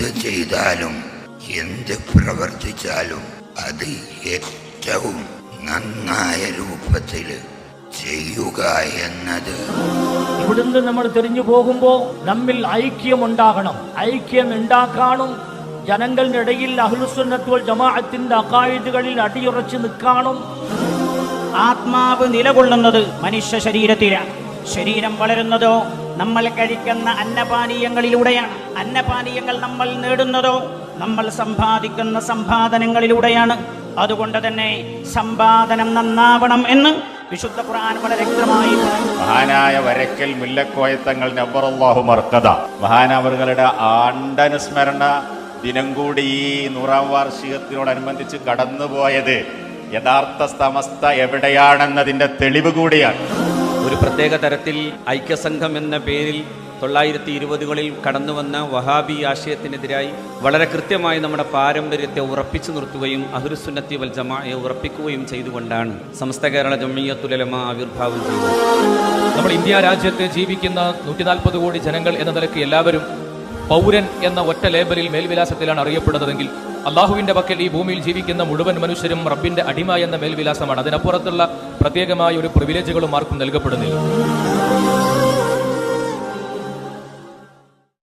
എന്ത് ചെയ്താലും എന്ത് പ്രവർത്തിച്ചാലും അത് ഏറ്റവും നന്നായ രൂപത്തിൽ ചെയ്യുക എന്നത്. ഇവിടുന്ന് നമ്മൾ തിരിഞ്ഞു പോകുമ്പോൾ നമ്മിൽ ഐക്യമുണ്ടാകണം. ഐക്യം ഉണ്ടാക്കാനും ജനങ്ങളുടെ ഇടയിൽ അഹ്ലുസുന്നത്ത് വൽ ജമാഅത്തിന്റെ അഖായിദുകളിൽ അടിയുറച്ച് നിൽക്കാനും. ആത്മാവ് നിലകൊള്ളുന്നത് മനുഷ്യ ശരീരത്തിലാണ്. ശരീരം വളരുന്നതോ നമ്മൾ കഴിക്കുന്ന അന്നപാനീയങ്ങളിലൂടെയാണ്. അന്നപാനീയങ്ങൾ നമ്മൾ നേടുന്നതോ നമ്മൾ സമ്പാദിക്കുന്ന സമ്പാദനങ്ങളിലൂടെയാണ്. അതുകൊണ്ട് തന്നെ സമ്പാദനം നന്നാവണം എന്ന് വിശുദ്ധ ഖുർആൻ വളരെ വ്യക്തമായി പറഞ്ഞു. മഹാനായ വരക്കൽ മുല്ലക്കോയത്തങ്ങൾ നബ്ബറല്ലാഹു മർക്കദ മഹാനവറുകളുടെ ആണ്ടനുസ്മരണ ദിനം കൂടി ഈ 100ാം വാർഷികത്തിനോടനുബന്ധിച്ച് കടന്നുപോയത് യഥാർത്ഥ സമസ്ത എവിടെയാണെന്നതിന്റെ തെളിവ് കൂടിയാണ്. ഒരു പ്രത്യേക തരത്തിൽ ഐക്യസംഘം എന്ന പേരിൽ 1920കളിൽ കടന്നുവന്ന വഹാബി ആശയത്തിനെതിരായി വളരെ കൃത്യമായി നമ്മുടെ പാരമ്പര്യത്തെ ഉറപ്പിച്ചു നിർത്തുകയും അഹ്ലുസുന്നത്തി വൽ ജമാഅയെ ഉറപ്പിക്കുകയും ചെയ്തുകൊണ്ടാണ് സമസ്ത കേരള ജംഇയ്യത്തുൽ ഉലമ ആവിർഭാവം ചെയ്തത്. നമ്മൾ ഇന്ത്യ രാജ്യത്ത് ജീവിക്കുന്ന 140 കോടി ജനങ്ങൾ എന്ന നിലയ്ക്ക് എല്ലാവരും പൗരൻ എന്ന ഒറ്റ ലേബലിൽ മേൽവിലാസത്തിലാണ് അറിയപ്പെടുന്നതെങ്കിൽ അള്ളാഹുവിന്റെ പക്കൽ ഈ ഭൂമിയിൽ ജീവിക്കുന്ന മുഴുവൻ മനുഷ്യരും റബ്ബിന്റെ അടിമ എന്ന മേൽവിലാസമാണ്. അതിനപ്പുറത്തുള്ള പ്രത്യേകമായ ഒരു പ്രിവിലേജുകളും ആർക്കും നൽകപ്പെടുന്നില്ല.